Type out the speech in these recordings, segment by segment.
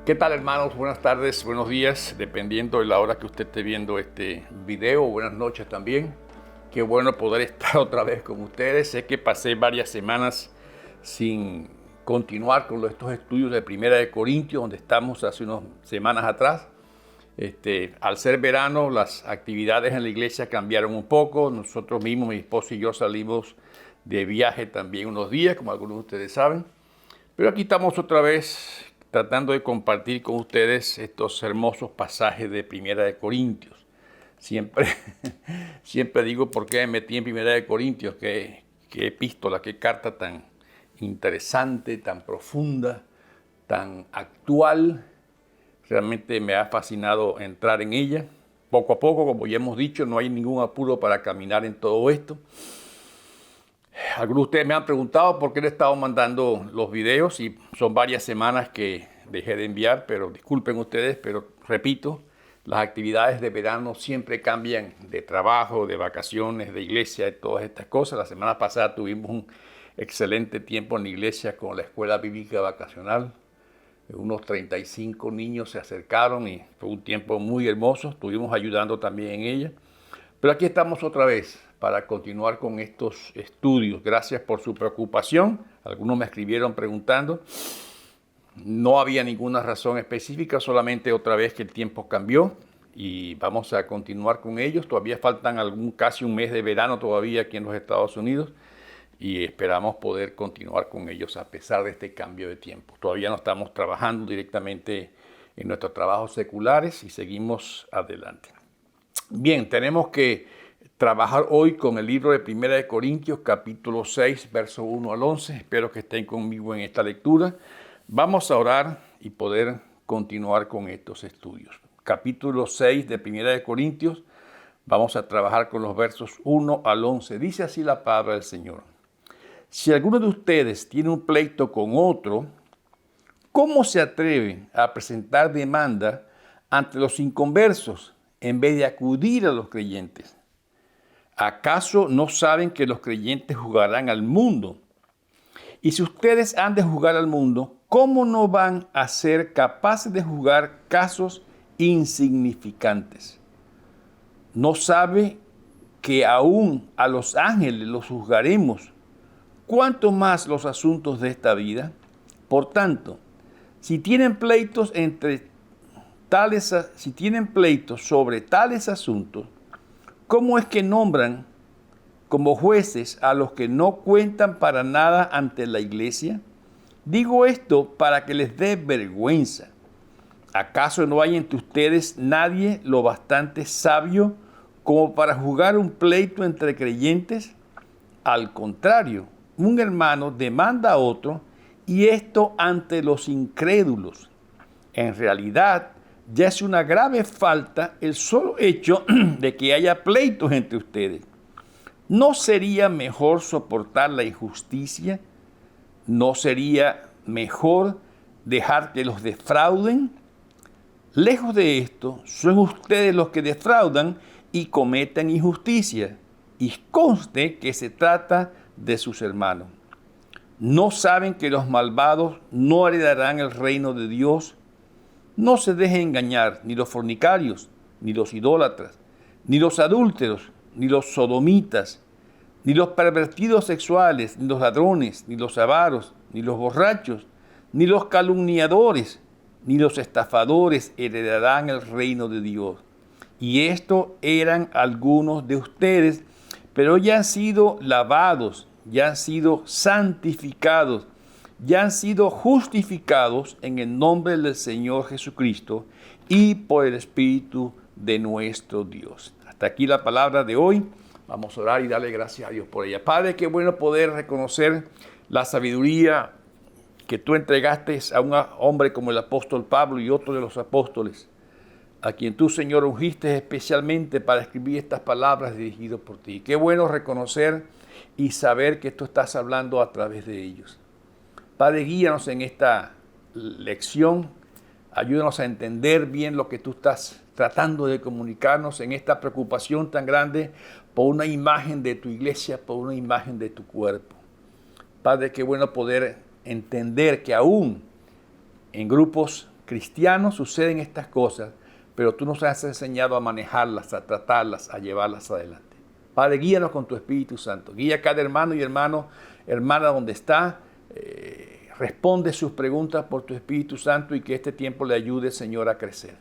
¿Qué tal, hermanos? Buenas tardes, buenos días, dependiendo de la hora que usted esté viendo este video. Buenas noches también. Qué bueno poder estar otra vez con ustedes. Sé que pasé varias semanas sin continuar con estos estudios de Primera de Corintios, donde estamos hace unas semanas atrás. Al ser verano, las actividades en la iglesia cambiaron un poco. Nosotros mismos, mi esposo y yo, salimos de viaje también unos días, como algunos de ustedes saben. Pero aquí estamos otra vez tratando de compartir con ustedes estos hermosos pasajes de Primera de Corintios. Siempre, siempre digo por qué me metí en Primera de Corintios, qué epístola, qué carta tan interesante, tan profunda, tan actual. Realmente me ha fascinado entrar en ella. Poco a poco, como ya hemos dicho, no hay ningún apuro para caminar en todo esto. Algunos de ustedes me han preguntado por qué le he estado mandando los videos y son varias semanas que dejé de enviar, pero disculpen ustedes, pero repito, las actividades de verano siempre cambian de trabajo, de vacaciones, de iglesia, de todas estas cosas. La semana pasada tuvimos un excelente tiempo en la iglesia con la escuela bíblica vacacional. Unos 35 niños se acercaron y fue un tiempo muy hermoso. Estuvimos ayudando también en ella. Pero aquí estamos otra vez para continuar con estos estudios. Gracias por su preocupación. Algunos me escribieron preguntando. No había ninguna razón específica, solamente otra vez que el tiempo cambió y vamos a continuar con ellos. Todavía faltan casi un mes de verano todavía aquí en los Estados Unidos y esperamos poder continuar con ellos a pesar de este cambio de tiempo. Todavía no estamos trabajando directamente en nuestros trabajos seculares y seguimos adelante. Bien, tenemos que trabajar hoy con el libro de Primera de Corintios, capítulo 6, verso 1 al 11. Espero que estén conmigo en esta lectura. Vamos a orar y poder continuar con estos estudios. Capítulo 6 de Primera de Corintios, vamos a trabajar con los versos 1 al 11. Dice así la palabra del Señor. Si alguno de ustedes tiene un pleito con otro, ¿cómo se atreve a presentar demanda ante los inconversos en vez de acudir a los creyentes? ¿Acaso no saben que los creyentes jugarán al mundo? Y si ustedes han de jugar al mundo, ¿cómo no van a ser capaces de jugar casos insignificantes? ¿No sabe que aún a los ángeles los juzgaremos? ¿Cuánto más los asuntos de esta vida? Por tanto, si tienen pleitos sobre tales asuntos, ¿cómo es que nombran como jueces a los que no cuentan para nada ante la iglesia? Digo esto para que les dé vergüenza. ¿Acaso no hay entre ustedes nadie lo bastante sabio como para juzgar un pleito entre creyentes? Al contrario, un hermano demanda a otro, y esto ante los incrédulos. En realidad, ya es una grave falta el solo hecho de que haya pleitos entre ustedes. ¿No sería mejor soportar la injusticia? ¿No sería mejor dejar que los defrauden? Lejos de esto, son ustedes los que defraudan y cometen injusticia, y conste que se trata de sus hermanos. ¿No saben que los malvados no heredarán el reino de Dios? No se dejen engañar ni los fornicarios, ni los idólatras, ni los adúlteros, ni los sodomitas, ni los pervertidos sexuales, ni los ladrones, ni los avaros, ni los borrachos, ni los calumniadores, ni los estafadores heredarán el reino de Dios. Y estos eran algunos de ustedes, pero ya han sido lavados, ya han sido santificados, ya han sido justificados en el nombre del Señor Jesucristo y por el Espíritu de nuestro Dios. Hasta aquí la palabra de hoy. Vamos a orar y darle gracias a Dios por ella. Padre, qué bueno poder reconocer la sabiduría que tú entregaste a un hombre como el apóstol Pablo y otro de los apóstoles, a quien tú, Señor, ungiste especialmente para escribir estas palabras dirigidas por ti. Qué bueno reconocer y saber que tú estás hablando a través de ellos. Padre, guíanos en esta lección. Ayúdanos a entender bien lo que tú estás tratando de comunicarnos en esta preocupación tan grande por una imagen de tu iglesia, por una imagen de tu cuerpo. Padre, qué bueno poder entender que aún en grupos cristianos suceden estas cosas, pero tú nos has enseñado a manejarlas, a tratarlas, a llevarlas adelante. Padre, guíanos con tu Espíritu Santo. Guía a cada hermano y hermana donde está. Responde sus preguntas por tu Espíritu Santo y que este tiempo le ayude, Señor, a crecer.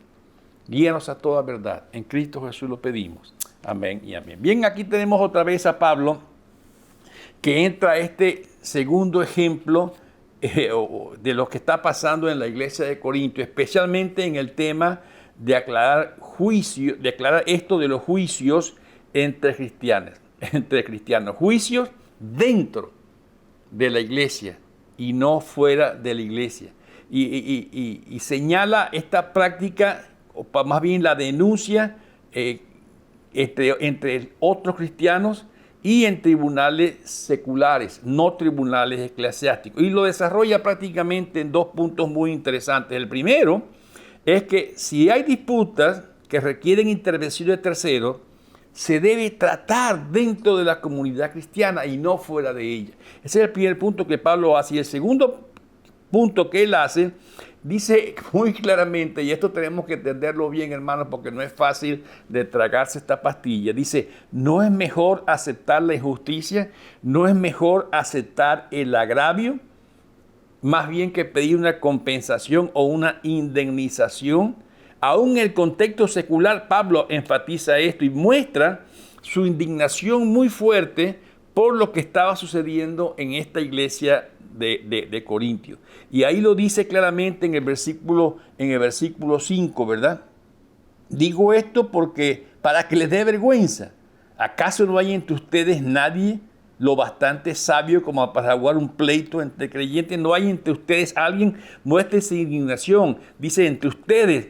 Guíanos a toda verdad. En Cristo Jesús lo pedimos. Amén y amén. Bien, aquí tenemos otra vez a Pablo, que entra a este segundo ejemplo de lo que está pasando en la iglesia de Corinto, especialmente en el tema de aclarar esto de los juicios entre cristianos, juicios dentro de la iglesia y no fuera de la iglesia. Y señala esta práctica, o más bien la denuncia entre otros cristianos y en tribunales seculares, no tribunales eclesiásticos. Y lo desarrolla prácticamente en dos puntos muy interesantes. El primero es que si hay disputas que requieren intervención de terceros, se debe tratar dentro de la comunidad cristiana y no fuera de ella. Ese es el primer punto que Pablo hace. Y el segundo punto que él hace, dice muy claramente, y esto tenemos que entenderlo bien, hermanos, porque no es fácil de tragarse esta pastilla. Dice, no es mejor aceptar la injusticia, no es mejor aceptar el agravio, más bien que pedir una compensación o una indemnización. Aún en el contexto secular, Pablo enfatiza esto y muestra su indignación muy fuerte por lo que estaba sucediendo en esta iglesia de Corintios. Y ahí lo dice claramente en el versículo 5, ¿verdad? Digo esto porque para que les dé vergüenza. ¿Acaso no hay entre ustedes nadie lo bastante sabio como para jugar un pleito entre creyentes? ¿No hay entre ustedes alguien? Muestre esa indignación. Dice entre ustedes,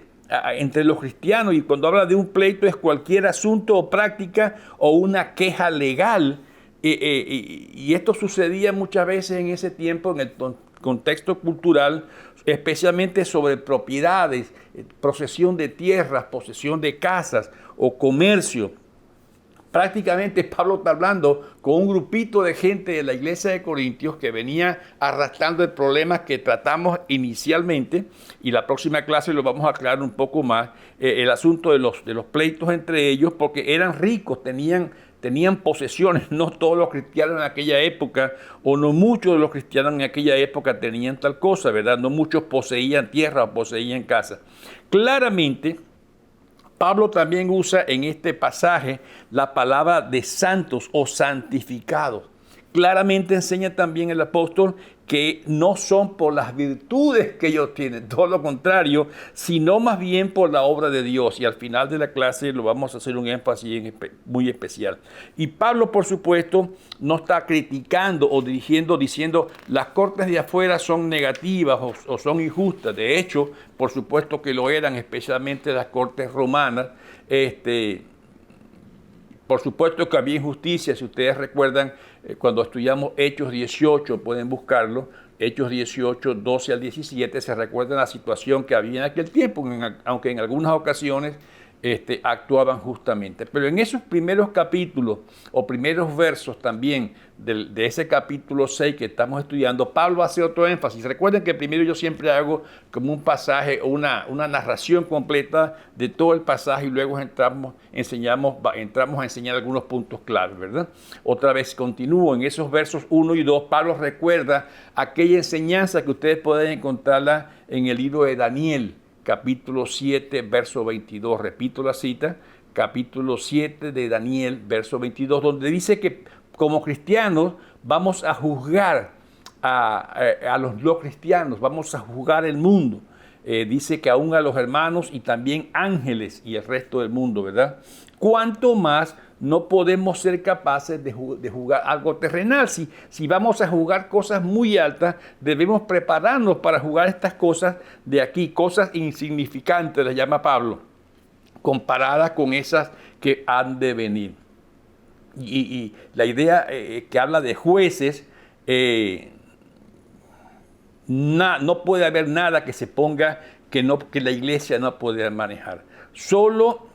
entre los cristianos, y cuando habla de un pleito es cualquier asunto o práctica o una queja legal. Y esto sucedía muchas veces en ese tiempo en el contexto cultural, especialmente sobre propiedades, posesión de tierras, posesión de casas o comercio. Prácticamente Pablo está hablando con un grupito de gente de la iglesia de Corintios que venía arrastrando el problema que tratamos inicialmente, y la próxima clase lo vamos a aclarar un poco más, el asunto de los pleitos entre ellos, porque eran ricos, tenían posesiones. No todos los cristianos en aquella época, o no muchos de los cristianos en aquella época tenían tal cosa, ¿verdad? No muchos poseían tierra o poseían casa. Claramente, Pablo también usa en este pasaje la palabra de santos o santificados. Claramente enseña también el apóstol que no son por las virtudes que ellos tienen, todo lo contrario, sino más bien por la obra de Dios. Y al final de la clase lo vamos a hacer un énfasis muy especial. Y Pablo, por supuesto, no está criticando o diciendo las cortes de afuera son negativas o son injustas. De hecho, por supuesto que lo eran, especialmente las cortes romanas. Por supuesto que había injusticia. Si ustedes recuerdan, cuando estudiamos Hechos 18, pueden buscarlo, Hechos 18, 12 al 17, se recuerdan la situación que había en aquel tiempo, aunque en algunas ocasiones actuaban justamente. Pero en esos primeros capítulos o primeros versos también de ese capítulo 6 que estamos estudiando, Pablo hace otro énfasis. Recuerden que primero yo siempre hago como un pasaje o una narración completa de todo el pasaje y luego entramos a enseñar algunos puntos claves, ¿verdad? Otra vez continúo en esos versos 1 y 2. Pablo recuerda aquella enseñanza que ustedes pueden encontrarla en el libro de Daniel, capítulo 7, verso 22. Repito la cita, capítulo 7 de Daniel, verso 22, donde dice que como cristianos vamos a juzgar a los no cristianos, vamos a juzgar el mundo. Dice que aún a los hermanos y también ángeles y el resto del mundo, ¿verdad? ¿Cuánto más no podemos ser capaces de jugar algo terrenal? Si vamos a jugar cosas muy altas, debemos prepararnos para jugar estas cosas de aquí, cosas insignificantes, las llama Pablo, comparadas con esas que han de venir. Y la idea que habla de jueces, no puede haber nada que se ponga que la iglesia no puede manejar. Solo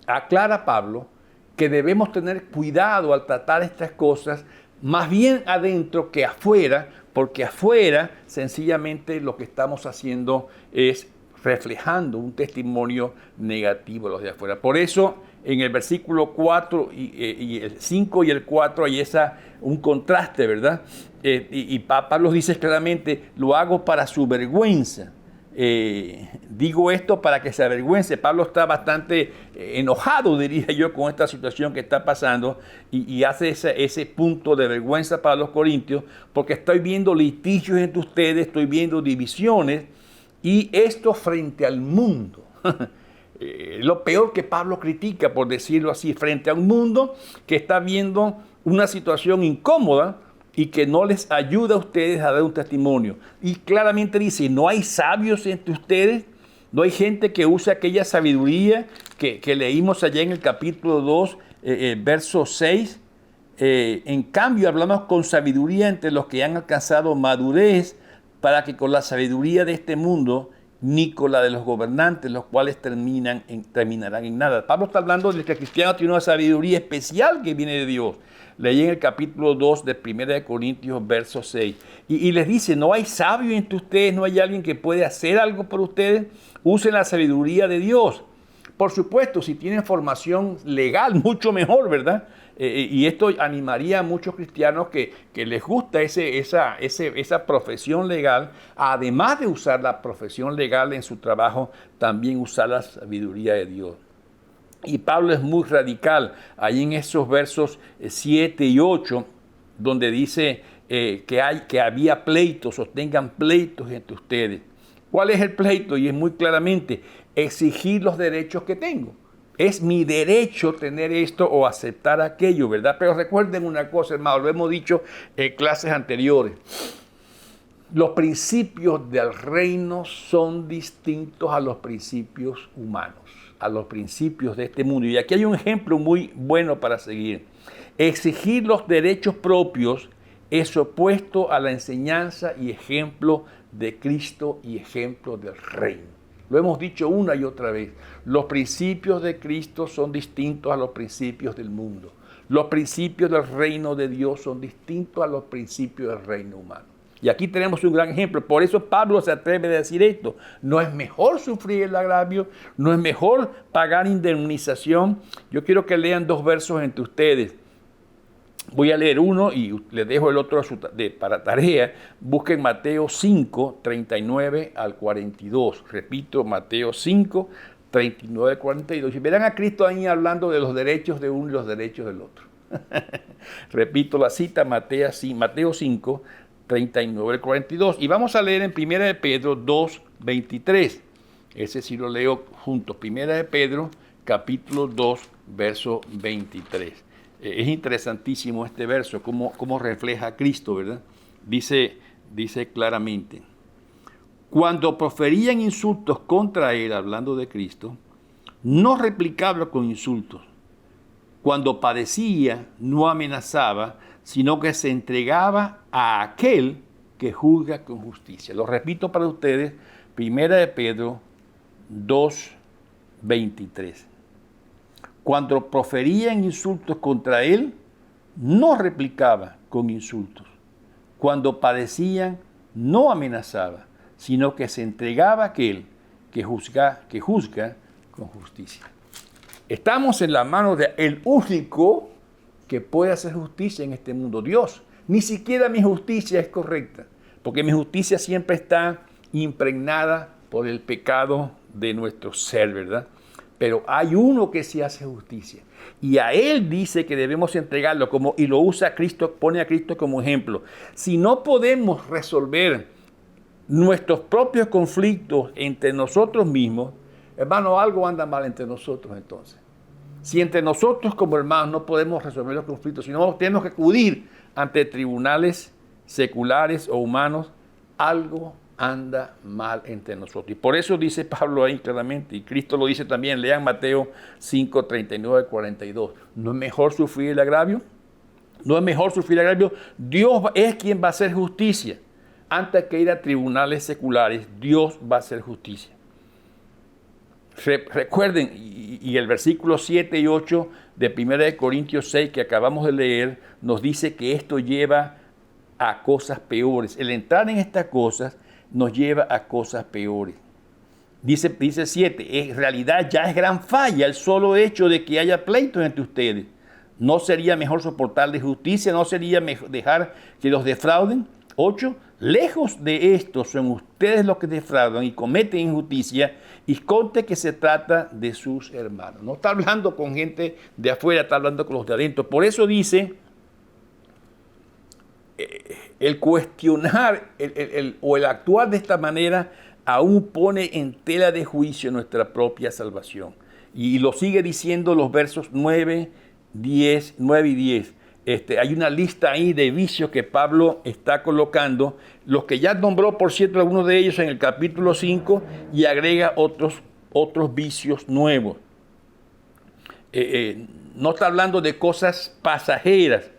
aclara Pablo que debemos tener cuidado al tratar estas cosas más bien adentro que afuera, porque afuera sencillamente lo que estamos haciendo es reflejando un testimonio negativo a los de afuera. Por eso en el versículo 4 y el 5 y el 4 hay un contraste, ¿verdad? Y Pablo dice claramente, lo hago para su vergüenza. Digo esto para que se avergüence. Pablo está bastante enojado, diría yo, con esta situación que está pasando y hace ese punto de vergüenza para los corintios, porque estoy viendo litigios entre ustedes, estoy viendo divisiones, y esto frente al mundo. Lo peor que Pablo critica, por decirlo así, frente a un mundo que está viendo una situación incómoda y que no les ayuda a ustedes a dar un testimonio. Y claramente dice, no hay sabios entre ustedes, no hay gente que use aquella sabiduría que leímos allá en el capítulo 2, verso 6. En cambio, hablamos con sabiduría entre los que han alcanzado madurez, para que con la sabiduría de este mundo, ni con la de los gobernantes, los cuales terminarán en nada. Pablo está hablando de que el cristiano tiene una sabiduría especial que viene de Dios. Leí en el capítulo 2 de 1 Corintios, verso 6. Y les dice, no hay sabio entre ustedes, no hay alguien que puede hacer algo por ustedes. Usen la sabiduría de Dios. Por supuesto, si tienen formación legal, mucho mejor, ¿verdad? Y esto animaría a muchos cristianos que les gusta esa profesión legal, además de usar la profesión legal en su trabajo, también usar la sabiduría de Dios. Y Pablo es muy radical ahí en esos versos 7 y 8, donde dice que había pleitos o tengan pleitos entre ustedes. ¿Cuál es el pleito? Y es muy claramente exigir los derechos que tengo. Es mi derecho tener esto o aceptar aquello, ¿verdad? Pero recuerden una cosa, hermano, lo hemos dicho en clases anteriores. Los principios del reino son distintos a los principios humanos, a los principios de este mundo. Y aquí hay un ejemplo muy bueno para seguir. Exigir los derechos propios es opuesto a la enseñanza y ejemplo de Cristo y ejemplo del reino. Lo hemos dicho una y otra vez. Los principios de Cristo son distintos a los principios del mundo. Los principios del reino de Dios son distintos a los principios del reino humano. Y aquí tenemos un gran ejemplo. Por eso Pablo se atreve a decir esto. No es mejor sufrir el agravio, no es mejor pagar indemnización. Yo quiero que lean dos versos entre ustedes. Voy a leer uno y les dejo el otro para tarea. Busquen Mateo 5, 39 al 42. Repito, Mateo 5, 39 al 42. Y verán a Cristo ahí hablando de los derechos de uno y los derechos del otro. Repito la cita, Mateo 5, 39 al 42. Y vamos a leer en 1 de Pedro 2, 23. Ese sí lo leo juntos. 1 de Pedro, capítulo 2, verso 23. Es interesantísimo este verso, cómo refleja a Cristo, ¿verdad? Dice claramente, cuando proferían insultos contra él, hablando de Cristo, no replicaba con insultos. Cuando padecía, no amenazaba, sino que se entregaba a aquel que juzga con justicia. Lo repito para ustedes, 1 de Pedro 2, 23. Cuando proferían insultos contra él, no replicaba con insultos. Cuando padecían, no amenazaba, sino que se entregaba a aquel que juzga con justicia. Estamos en la mano del único que puede hacer justicia en este mundo, Dios. Ni siquiera mi justicia es correcta, porque mi justicia siempre está impregnada por el pecado de nuestro ser, ¿verdad? Pero hay uno que sí hace justicia. Y a él dice que debemos entregarlo y lo usa Cristo, pone a Cristo como ejemplo. Si no podemos resolver nuestros propios conflictos entre nosotros mismos, hermano, algo anda mal entre nosotros entonces. Si entre nosotros como hermanos no podemos resolver los conflictos, sino tenemos que acudir ante tribunales seculares o humanos, algo anda mal entre nosotros. Y por eso dice Pablo ahí claramente, y Cristo lo dice también, lean Mateo 5, 39, 42. ¿No es mejor sufrir el agravio? ¿No es mejor sufrir el agravio? Dios es quien va a hacer justicia. Antes que ir a tribunales seculares, Dios va a hacer justicia. Recuerden, y el versículo 7 y 8 de 1 de Corintios 6 que acabamos de leer, nos dice que esto lleva a cosas peores. El entrar en estas cosas nos lleva a cosas peores. Dice 7, en realidad ya es gran falla el solo hecho de que haya pleitos entre ustedes. ¿No sería mejor soportar la injusticia? ¿No sería mejor dejar que los defrauden? 8, lejos de esto son ustedes los que defraudan y cometen injusticia, y conte que se trata de sus hermanos. No está hablando con gente de afuera, está hablando con los de adentro. Por eso dice, el cuestionar o el actuar de esta manera aún pone en tela de juicio nuestra propia salvación. Y lo sigue diciendo los versos 9 y 10. Hay una lista ahí de vicios que Pablo está colocando, los que ya nombró, por cierto, algunos de ellos en el capítulo 5, y agrega otros vicios nuevos. No está hablando de cosas pasajeras.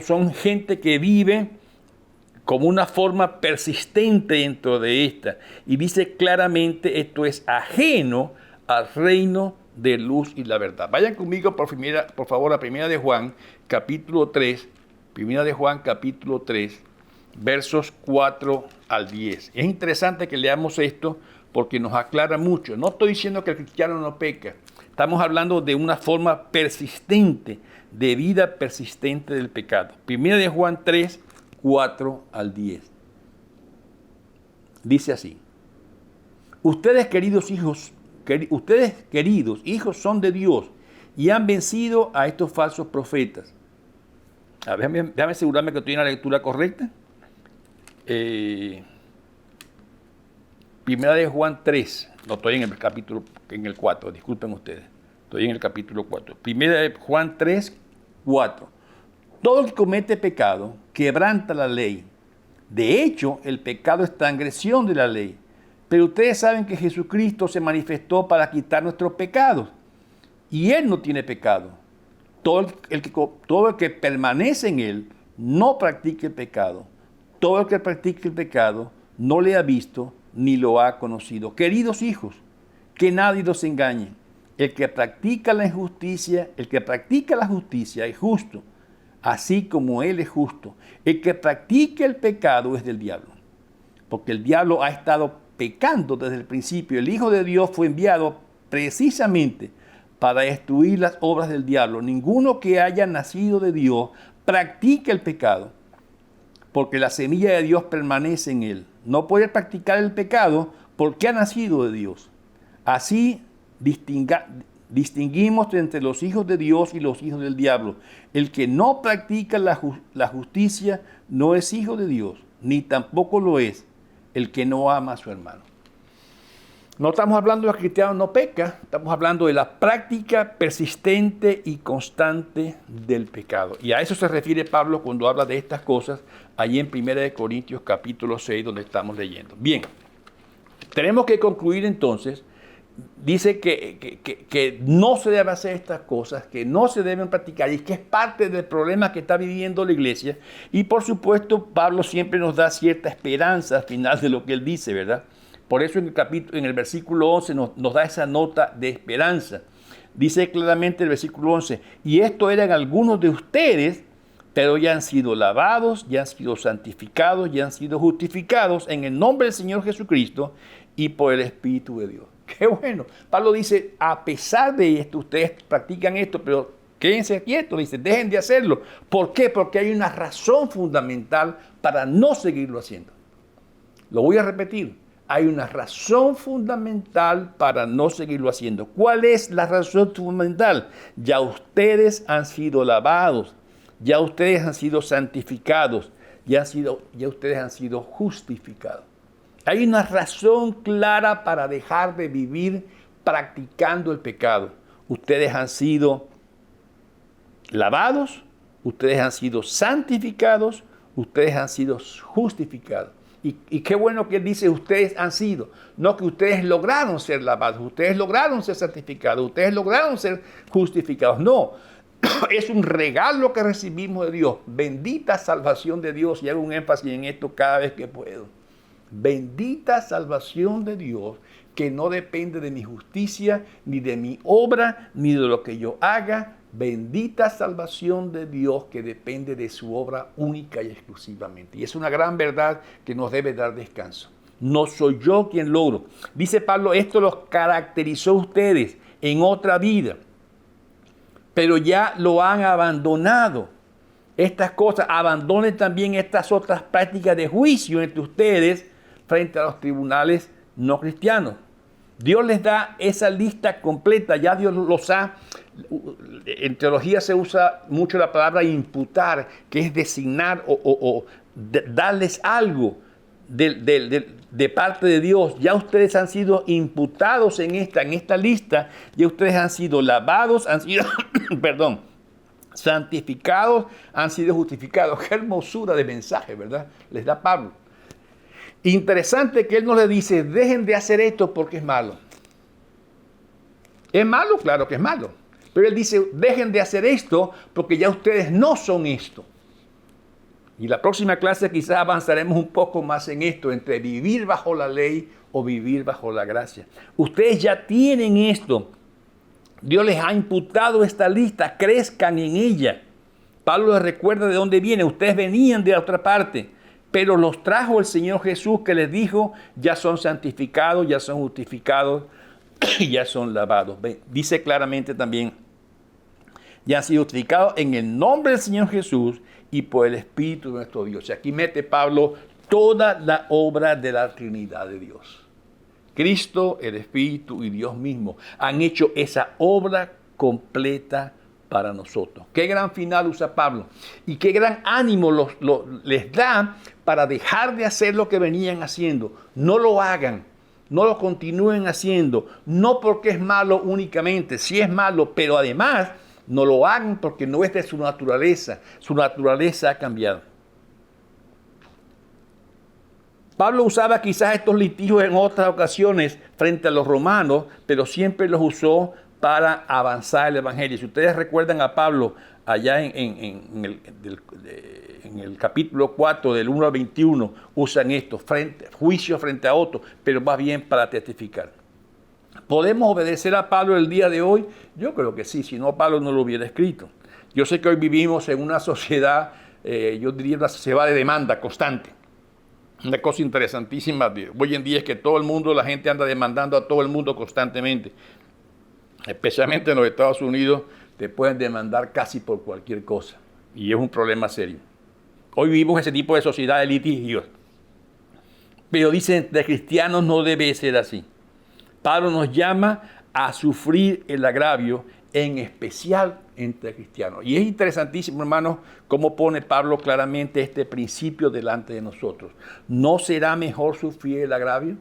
Son gente que vive como una forma persistente dentro de esta. Y dice claramente, esto es ajeno al reino de luz y la verdad. Vayan conmigo por favor a 1 de Juan, capítulo 3, 1 de Juan, capítulo 3, versos 4 al 10. Es interesante que leamos esto porque nos aclara mucho. No estoy diciendo que el cristiano no peca. Estamos hablando de una forma persistente, de vida persistente del pecado. 1 de Juan 3, 4 al 10. Dice así: ustedes queridos hijos son de Dios y han vencido a estos falsos profetas. A ver, déjame asegurarme que estoy en la lectura correcta. Primera de Juan 3, no estoy en el 4, disculpen ustedes, estoy en el capítulo 4. Primera de Juan 3, 4. Todo el que comete pecado quebranta la ley. De hecho, el pecado es transgresión de la ley. Pero ustedes saben que Jesucristo se manifestó para quitar nuestros pecados. Y Él no tiene pecado. Todo el que permanece en Él no practica el pecado. Todo el que practica el pecado no le ha visto ni lo ha conocido. Queridos hijos, que nadie los engañe. El que practica la justicia es justo, así como Él es justo. El que practica el pecado es del diablo, porque el diablo ha estado pecando desde el principio. El Hijo de Dios fue enviado precisamente para destruir las obras del diablo. Ninguno que haya nacido de Dios practica el pecado, porque la semilla de Dios permanece en él. No puede practicar el pecado porque ha nacido de Dios. Así distinguimos entre los hijos de Dios y los hijos del diablo. El que no practica la justicia no es hijo de Dios, ni tampoco lo es el que no ama a su hermano. No estamos hablando de que el cristiano no peca, estamos hablando de la práctica persistente y constante del pecado. Y a eso se refiere Pablo cuando habla de estas cosas allí en 1 de Corintios capítulo 6, donde estamos leyendo. Bien, tenemos que concluir entonces. Dice que no se deben hacer estas cosas, que no se deben practicar, y que es parte del problema que está viviendo la iglesia. Y por supuesto, Pablo siempre nos da cierta esperanza al final de lo que él dice, ¿verdad? Por eso en el versículo 11 nos da esa nota de esperanza. Dice claramente el versículo 11, y esto eran algunos de ustedes, pero ya han sido lavados, ya han sido santificados, ya han sido justificados en el nombre del Señor Jesucristo y por el Espíritu de Dios. Qué bueno. Pablo dice, a pesar de esto, ustedes practican esto, pero quédense quietos, dice, dejen de hacerlo. ¿Por qué? Porque hay una razón fundamental para no seguirlo haciendo. Lo voy a repetir. Hay una razón fundamental para no seguirlo haciendo. ¿Cuál es la razón fundamental? Ya ustedes han sido lavados, ya ustedes han sido santificados, ya ustedes han sido justificados. Hay una razón clara para dejar de vivir practicando el pecado. Ustedes han sido lavados, ustedes han sido santificados, ustedes han sido justificados. Y qué bueno que él dice, ustedes han sido. No que ustedes lograron ser lavados, ustedes lograron ser santificados, ustedes lograron ser justificados. No, es un regalo que recibimos de Dios. Bendita salvación de Dios. Y hago un énfasis en esto cada vez que puedo. Bendita salvación de Dios que no depende de mi justicia, ni de mi obra, ni de lo que yo haga. Bendita salvación de Dios que depende de su obra única y exclusivamente. Y es una gran verdad que nos debe dar descanso. No soy yo quien logro. Dice Pablo, esto los caracterizó a ustedes en otra vida, pero ya lo han abandonado. Estas cosas, abandonen también estas otras prácticas de juicio entre ustedes frente a los tribunales no cristianos. Dios les da esa lista completa, ya Dios los ha. En teología se usa mucho la palabra imputar, que es designar o darles algo de parte de Dios. Ya ustedes han sido imputados en esta lista, ya ustedes han sido lavados, han sido, perdón, santificados, han sido justificados. Qué hermosura de mensaje, ¿verdad? Les da Pablo. Interesante que él no le dice, dejen de hacer esto porque es malo. ¿Es malo? Claro que es malo. Pero él dice, dejen de hacer esto porque ya ustedes no son esto. Y la próxima clase quizás avanzaremos un poco más en esto, entre vivir bajo la ley o vivir bajo la gracia. Ustedes ya tienen esto. Dios les ha imputado esta lista, crezcan en ella. Pablo les recuerda de dónde viene. Ustedes venían de otra parte, pero los trajo el Señor Jesús que les dijo, ya son santificados, ya son justificados y ya son lavados. Dice claramente también, ya han sido justificados en el nombre del Señor Jesús y por el Espíritu de nuestro Dios. Y aquí mete Pablo toda la obra de la Trinidad de Dios. Cristo, el Espíritu y Dios mismo han hecho esa obra completa para nosotros. Qué gran final usa Pablo y qué gran ánimo les da para dejar de hacer lo que venían haciendo. No lo hagan, no lo continúen haciendo, no porque es malo únicamente, sí es malo, pero además no lo hagan porque no es de su naturaleza ha cambiado. Pablo usaba quizás estos litigios en otras ocasiones frente a los romanos, pero siempre los usó para avanzar el evangelio. Si ustedes recuerdan a Pablo allá en el capítulo 4 del 1 al 21, usan esto, juicio frente a otro, pero más bien para testificar. ¿Podemos obedecer a Pablo el día de hoy? Yo creo que sí, si no Pablo no lo hubiera escrito. Yo sé que hoy vivimos en una sociedad, yo diría una sociedad de demanda constante. Una cosa interesantísima hoy en día es que todo el mundo, la gente anda demandando a todo el mundo constantemente. Especialmente en los Estados Unidos, te pueden demandar casi por cualquier cosa. Y es un problema serio. Hoy vivimos ese tipo de sociedad de litigios. Pero dicen, de cristianos no debe ser así. Pablo nos llama a sufrir el agravio, en especial entre cristianos. Y es interesantísimo, hermanos, cómo pone Pablo claramente este principio delante de nosotros. ¿No será mejor sufrir el agravio?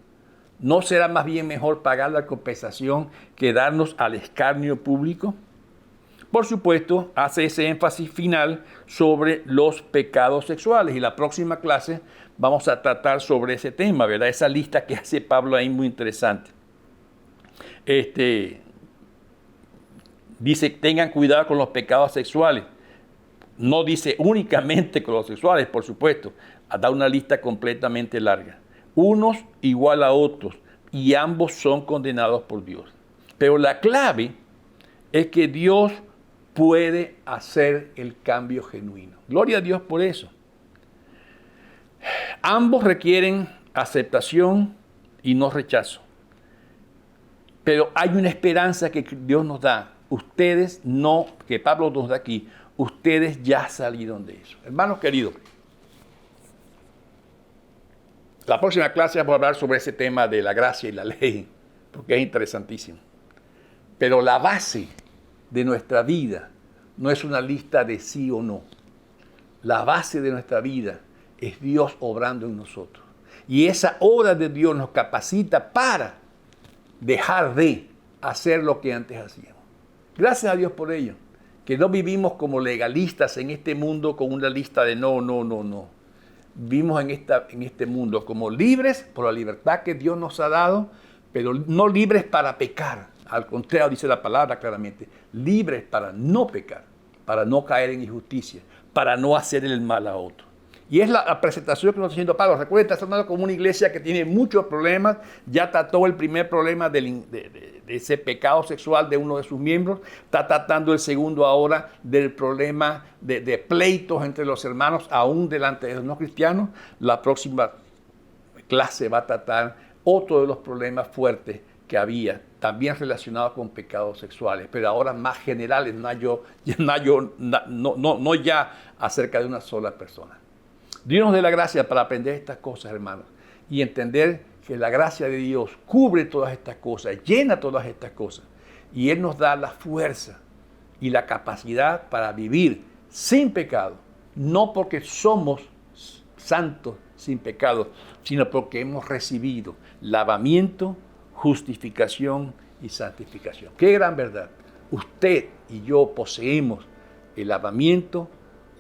¿No será más bien mejor pagar la compensación que darnos al escarnio público? Por supuesto, hace ese énfasis final sobre los pecados sexuales. Y la próxima clase vamos a tratar sobre ese tema, ¿verdad? Esa lista que hace Pablo ahí muy interesante. Dice, tengan cuidado con los pecados sexuales. No dice únicamente con los sexuales, por supuesto. Da una lista completamente larga. Unos igual a otros, y ambos son condenados por Dios. Pero la clave es que Dios puede hacer el cambio genuino. Gloria a Dios por eso. Ambos requieren aceptación y no rechazo. Pero hay una esperanza que Dios nos da. Ustedes no, que Pablo nos da aquí, ustedes ya salieron de eso. Hermanos queridos, la próxima clase vamos a hablar sobre ese tema de la gracia y la ley, porque es interesantísimo. Pero la base de nuestra vida no es una lista de sí o no. La base de nuestra vida es Dios obrando en nosotros. Y esa obra de Dios nos capacita para dejar de hacer lo que antes hacíamos. Gracias a Dios por ello, que no vivimos como legalistas en este mundo con una lista de no. Vivimos en este mundo como libres por la libertad que Dios nos ha dado, pero no libres para pecar. Al contrario, dice la palabra claramente, libres para no pecar, para no caer en injusticia, para no hacer el mal a otro. Y es la presentación que nos está haciendo Pablo. Recuerden, está hablando como una iglesia que tiene muchos problemas. Ya trató el primer problema de ese pecado sexual de uno de sus miembros. Está tratando el segundo ahora del problema de pleitos entre los hermanos, aún delante de los no cristianos. La próxima clase va a tratar otro de los problemas fuertes que había, también relacionados con pecados sexuales, pero ahora más generales, no ya acerca de una sola persona. Dios nos dé la gracia para aprender estas cosas, hermanos, y entender que la gracia de Dios cubre todas estas cosas, llena todas estas cosas, y Él nos da la fuerza y la capacidad para vivir sin pecado, no porque somos santos sin pecado, sino porque hemos recibido lavamiento, justificación y santificación. ¡Qué gran verdad! Usted y yo poseemos el lavamiento,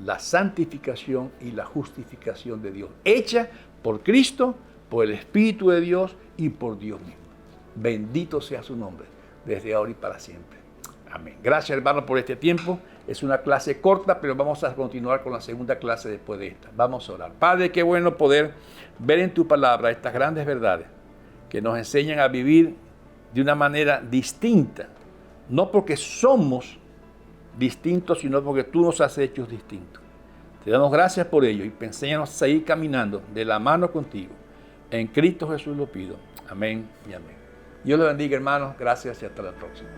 la santificación y la justificación de Dios, hecha por Cristo, por el Espíritu de Dios y por Dios mismo. Bendito sea su nombre, desde ahora y para siempre. Amén. Gracias, hermanos, por este tiempo. Es una clase corta, pero vamos a continuar con la segunda clase después de esta. Vamos a orar. Padre, qué bueno poder ver en tu palabra estas grandes verdades que nos enseñan a vivir de una manera distinta. No porque somos distintos, sino porque tú nos has hecho distintos. Te damos gracias por ello y enséñanos a seguir caminando de la mano contigo. En Cristo Jesús lo pido. Amén y amén. Dios los bendiga, hermanos. Gracias y hasta la próxima.